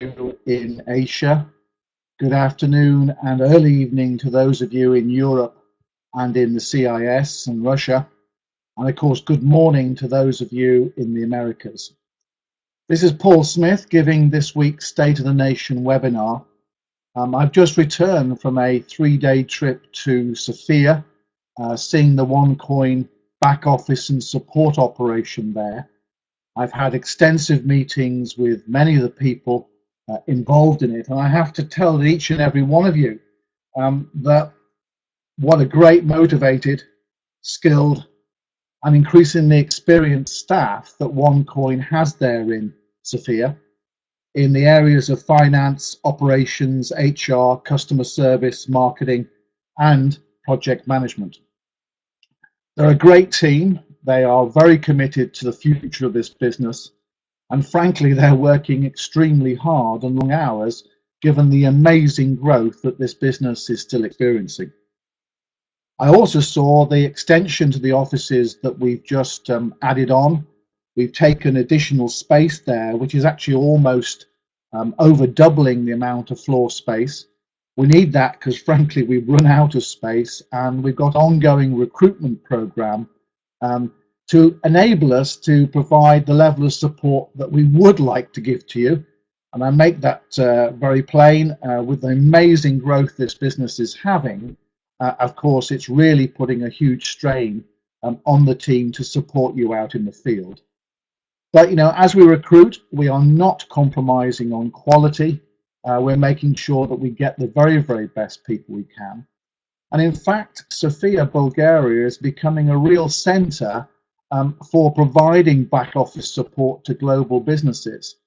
you in Asia. Good afternoon and early evening to those of you in Europe and in the CIS and Russia. And of course, good morning to those of you in the Americas. This is Paul Smith giving this week's State of the Nation webinar. I've just returned from a 3-day trip to Sofia, seeing the OneCoin back office and support operation there. I've had extensive meetings with many of the people involved in it, and I have to tell each and every one of you that what a great, motivated, skilled, and increasingly experienced staff that OneCoin has there in Sofia, in the areas of finance, operations, HR, customer service, marketing, and project management. They're a great team. They are very committed to the future of this business. And frankly, they're working extremely hard and long hours, given the amazing growth that this business is still experiencing. I also saw the extension to the offices that we've just added on. We've taken additional space there, which is actually almost over doubling the amount of floor space. We need that because frankly, we've run out of space, and we've got ongoing recruitment program to enable us to provide the level of support that we would like to give to you. And I make that very plain. With the amazing growth this business is having, of course, it's really putting a huge strain on the team to support you out in the field. But, you know, as we recruit, we are not compromising on quality. We're making sure that we get the very, very best people we can. And in fact, Sofia, Bulgaria is becoming a real center for providing back office support to global businesses.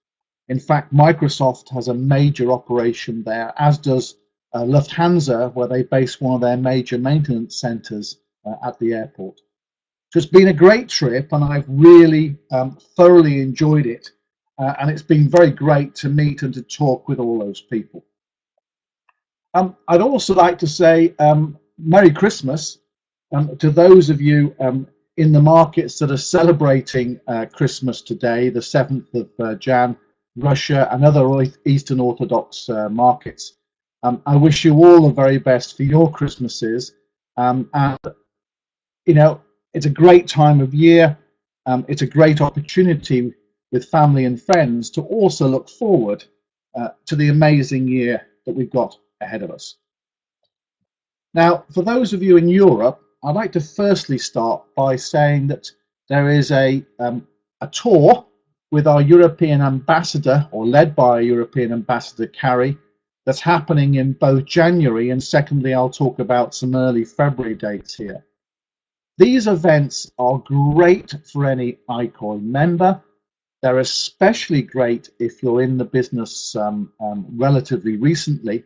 In fact, Microsoft has a major operation there, as does Lufthansa, where they base one of their major maintenance centers at the airport. So it's been a great trip, and I've really thoroughly enjoyed it. And it's been very great to meet and to talk with all those people. I'd also like to say Merry Christmas to those of you in the markets that are celebrating Christmas today, the 7th of Jan, Russia and other Eastern Orthodox markets. I wish you all the very best for your Christmases. And, you know, it's a great time of year. It's a great opportunity with family and friends to also look forward to the amazing year that we've got ahead of us. Now, for those of you in Europe, I'd like to firstly start by saying that there is a tour with our European ambassador, or led by our European ambassador, Carrie, that's happening in both January, and secondly, I'll talk about some early February dates here. These events are great for any iCoin member. They're especially great if you're in the business relatively recently,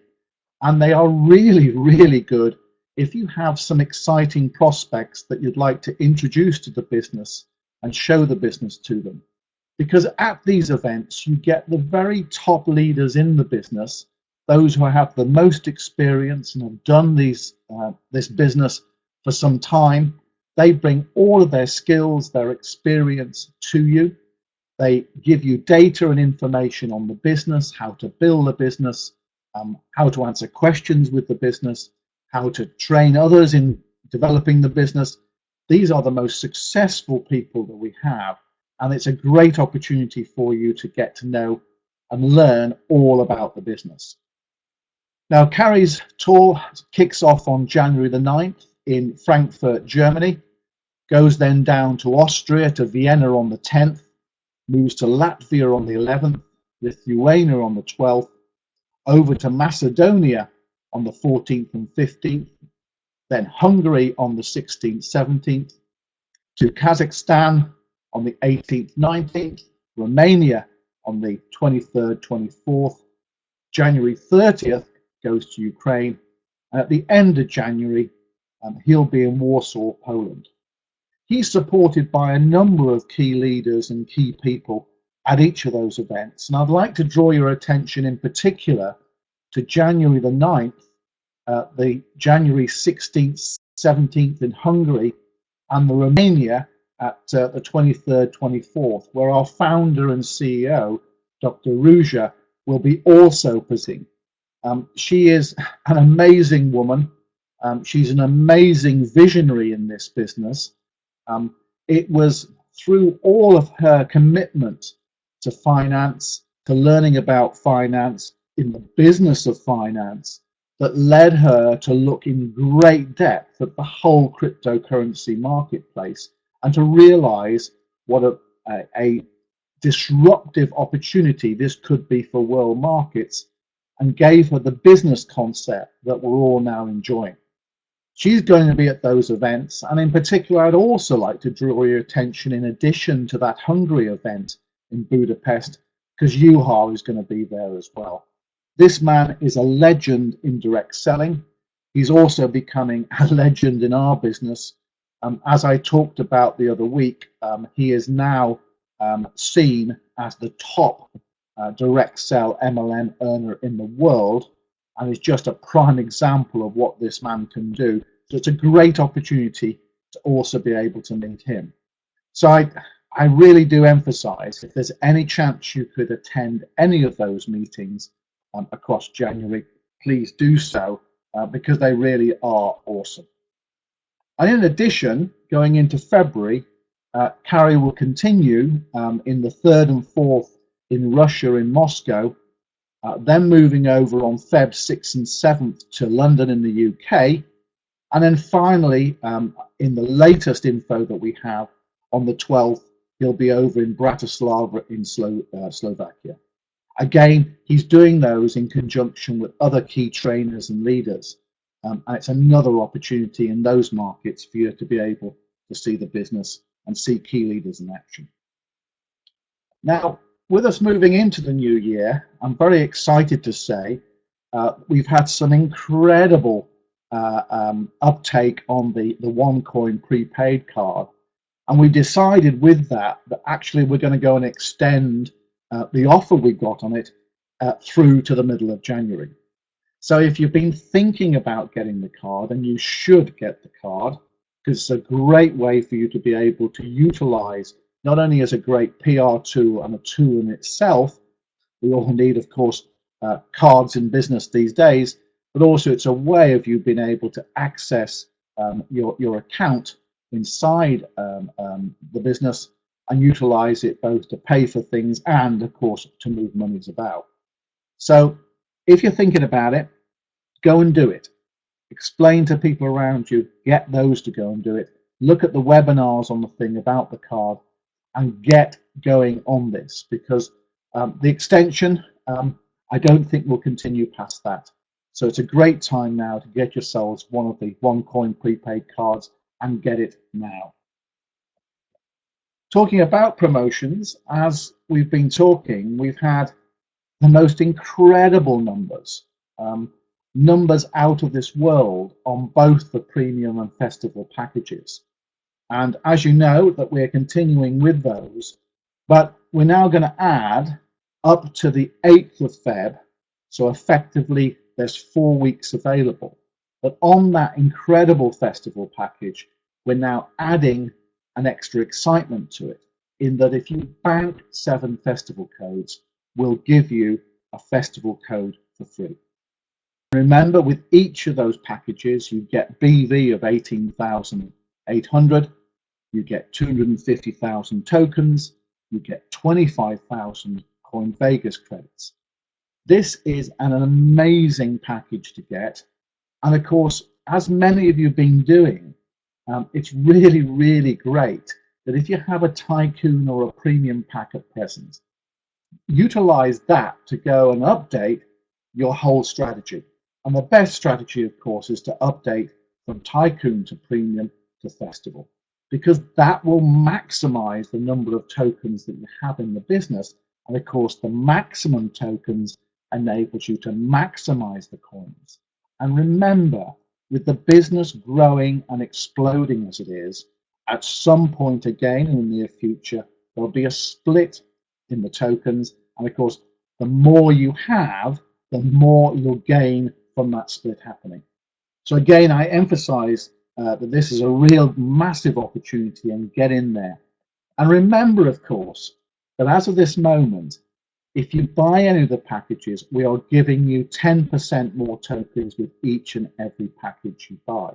and they are really, really good if you have some exciting prospects that you'd like to introduce to the business and show the business to them. Because at these events, you get the very top leaders in the business, those who have the most experience and have done this business for some time. They bring all of their skills, their experience to you. They give you data and information on the business, how to build a business, how to answer questions with the business, how to train others in developing the business. These are the most successful people that we have, and it's a great opportunity for you to get to know and learn all about the business. Now, Carrie's tour kicks off on January the 9th in Frankfurt, Germany, goes then down to Austria, to Vienna on the 10th, moves to Latvia on the 11th, Lithuania on the 12th, over to Macedonia on the 14th and 15th, then Hungary on the 16th, 17th, to Kazakhstan on the 18th, 19th, Romania on the 23rd, 24th, January 30th goes to Ukraine, and at the end of January, he'll be in Warsaw, Poland. He's supported by a number of key leaders and key people at each of those events. And I'd like to draw your attention in particular to January the 9th, the January 16th, 17th in Hungary, and the Romania at the 23rd, 24th, where our founder and CEO, Dr. Ruja, will be also presenting. She is an amazing woman. She's an amazing visionary in this business. It was through all of her commitment to finance, to learning about finance, in the business of finance, that led her to look in great depth at the whole cryptocurrency marketplace and to realize what a disruptive opportunity this could be for world markets, and gave her the business concept that we're all now enjoying. She's going to be at those events, and in particular, I'd also like to draw your attention, in addition to that Hungary event in Budapest, because Juha is going to be there as well. This man is a legend in direct selling. He's also becoming a legend in our business. As I talked about the other week, he is now seen as the top direct sell MLM earner in the world, and is just a prime example of what this man can do. So it's a great opportunity to also be able to meet him. So I really do emphasize, if there's any chance you could attend any of those meetings across January, please do so, because they really are awesome. And in addition, going into February, Carrie will continue in the 3rd and 4th in Russia, in Moscow, then moving over on Feb 6th and 7th to London in the UK, and then finally, in the latest info that we have, on the 12th, he'll be over in Bratislava in Slovakia. Again, he's doing those in conjunction with other key trainers and leaders. And it's another opportunity in those markets for you to be able to see the business and see key leaders in action. Now, with us moving into the new year, I'm very excited to say we've had some incredible uptake on the OneCoin prepaid card. And we decided with that actually we're going to go and extend the offer we got on it through to the middle of January. So if you've been thinking about getting the card, and you should get the card, because it's a great way for you to be able to utilize, not only as a great PR tool and a tool in itself, we all need, of course, cards in business these days, but also it's a way of you being able to access your account inside the business and utilize it both to pay for things and, of course, to move monies about. So if you're thinking about it, go and do it. Explain to people around you, get those to go and do it. Look at the webinars on the thing about the card and get going on this, because the extension, I don't think will continue past that. So it's a great time now to get yourselves one of the OneCoin prepaid cards and get it now. Talking about promotions, as we've been talking, we've had the most incredible numbers, numbers out of this world on both the premium and festival packages. And as you know, that we're continuing with those, but we're now going to add up to the 8th of Feb, so effectively there's 4 weeks available. But on that incredible festival package, we're now adding an extra excitement to it, in that if you bank 7 festival codes, we'll give you a festival code for free. Remember, with each of those packages, you get BV of 18,800, you get 250,000 tokens, you get 25,000 Coin Vegas credits. This is an amazing package to get. And of course, as many of you have been doing, it's really, really great that if you have a tycoon or a premium pack at present, utilize that to go and update your whole strategy. And the best strategy, of course, is to update from tycoon to premium to festival, because that will maximize the number of tokens that you have in the business. And of course, the maximum tokens enables you to maximize the coins. And remember, with the business growing and exploding as it is, at some point again in the near future, there'll be a split in the tokens. And of course, the more you have, the more you'll gain from that split happening. So again, I emphasize that this is a real massive opportunity, and get in there. And remember, of course, that as of this moment, if you buy any of the packages, we are giving you 10% more tokens with each and every package you buy.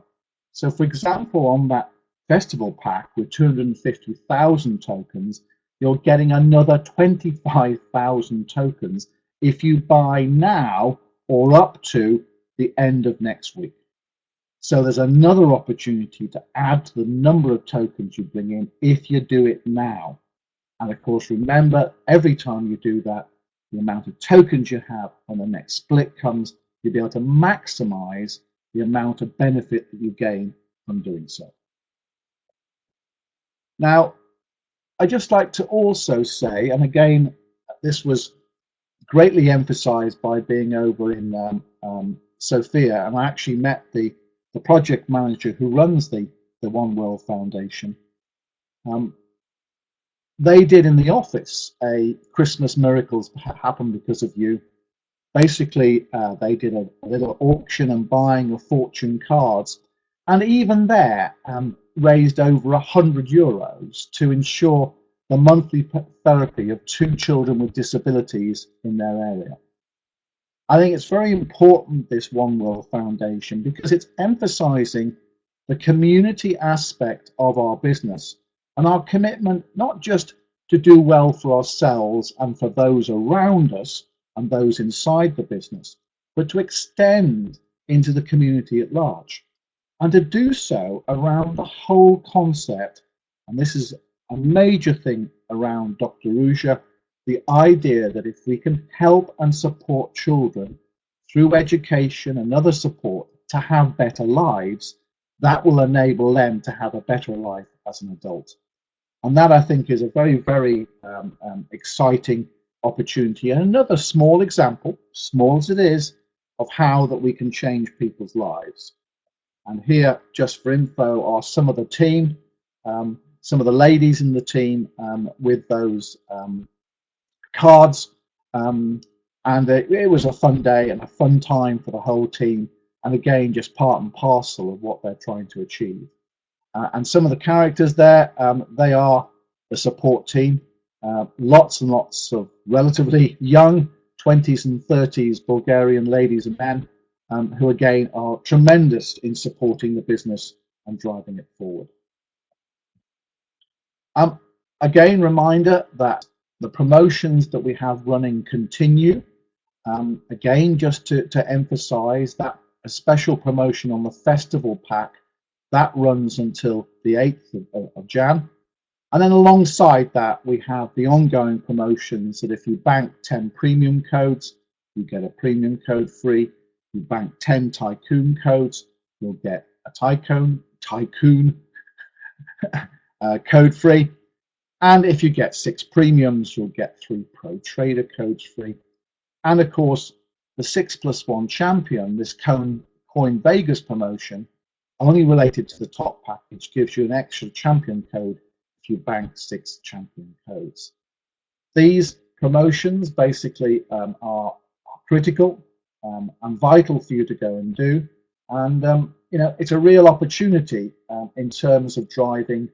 So for example, on that festival pack with 250,000 tokens, you're getting another 25,000 tokens if you buy now or up to the end of next week. So there's another opportunity to add to the number of tokens you bring in if you do it now. And of course, remember, every time you do that, the amount of tokens you have when the next split comes, you'll be able to maximize the amount of benefit that you gain from doing so. Now, I'd just like to also say, and again, this was greatly emphasized by being over in Sofia, and I actually met the project manager who runs the One World Foundation. They did in the office a Christmas Miracles Happen Because of You. Basically, they did a little auction and buying of fortune cards, and even there raised over €100 to ensure the monthly therapy of 2 children with disabilities in their area. I think it's very important, this One World Foundation, because it's emphasizing the community aspect of our business and our commitment not just to do well for ourselves and for those around us and those inside the business, but to extend into the community at large, and to do so around the whole concept. And this is a major thing around Dr. Ruja, the idea that if we can help and support children through education and other support to have better lives, that will enable them to have a better life as an adult. And that, I think, is a very, very exciting opportunity, and another small example, small as it is, of how that we can change people's lives. And here, just for info, are some of the team, some of the ladies in the team with those cards. And it was a fun day and a fun time for the whole team. And again, just part and parcel of what they're trying to achieve. And some of the characters there, they are the support team. Lots and lots of relatively young 20s and 30s Bulgarian ladies and men who again are tremendous in supporting the business and driving it forward. Again, reminder that the promotions that we have running continue. Again, just to emphasize that a special promotion on the festival pack that runs until the 8th of Jan. And then alongside that, we have the ongoing promotions that if you bank 10 premium codes, you get a premium code free. You bank 10 tycoon codes, you'll get a tycoon code free. And if you get 6 premiums, you'll get 3 pro trader codes free. And of course, the 6+1 champion, this Coin Vegas promotion, only related to the top package, gives you an extra champion code if you bank 6 champion codes. These promotions basically are critical and vital for you to go and do. And you know, it's a real opportunity in terms of driving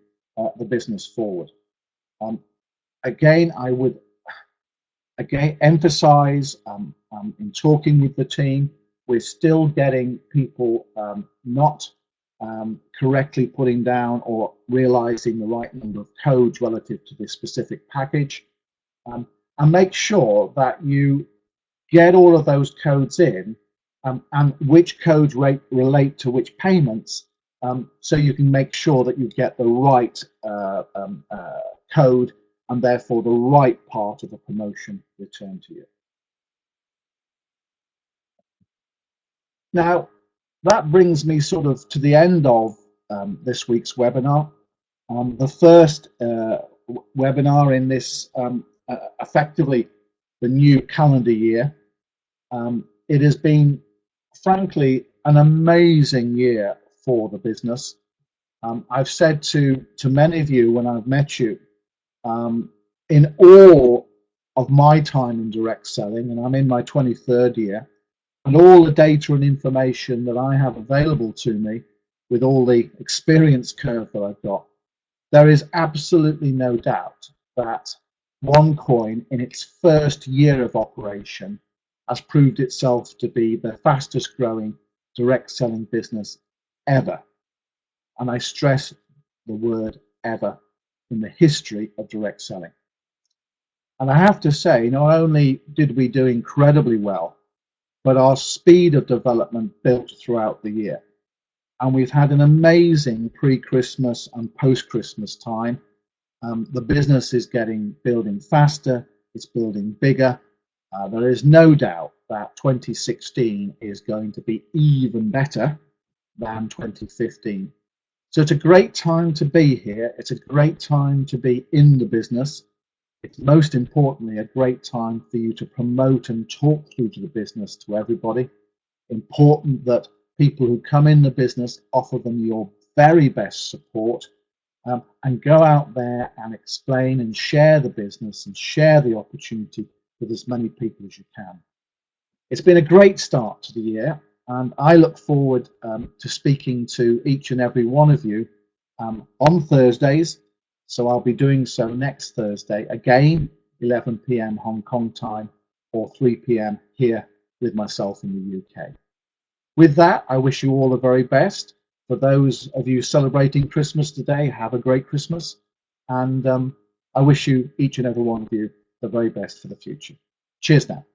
the business forward. Again, I would emphasize in talking with the team, we're still getting people not correctly putting down or realizing the right number of codes relative to this specific package, and make sure that you get all of those codes in and which codes relate to which payments, so you can make sure that you get the right code and therefore the right part of the promotion returned to you. Now, that brings me sort of to the end of this week's webinar. The first webinar in this effectively the new calendar year. It has been, frankly, an amazing year for the business. I've said to many of you when I've met you, in all of my time in direct selling, and I'm in my 23rd year, and all the data and information that I have available to me with all the experience curve that I've got, there is absolutely no doubt that OneCoin, in its first year of operation, has proved itself to be the fastest growing direct selling business ever. And I stress the word ever in the history of direct selling. And I have to say, not only did we do incredibly well, but our speed of development built throughout the year. And we've had an amazing pre-Christmas and post-Christmas time. The business is building faster, it's building bigger. There is no doubt that 2016 is going to be even better than 2015. So it's a great time to be here. It's a great time to be in the business. It's most importantly a great time for you to promote and talk through to the business to everybody. Important that people who come in the business offer them your very best support, and go out there and explain and share the business and share the opportunity with as many people as you can. It's been a great start to the year, and I look forward to speaking to each and every one of you on Thursdays. So I'll be doing so next Thursday, again, 11 p.m. Hong Kong time or 3 p.m. here with myself in the UK. With that, I wish you all the very best. For those of you celebrating Christmas today, have a great Christmas. And I wish you, each and every one of you, the very best for the future. Cheers now.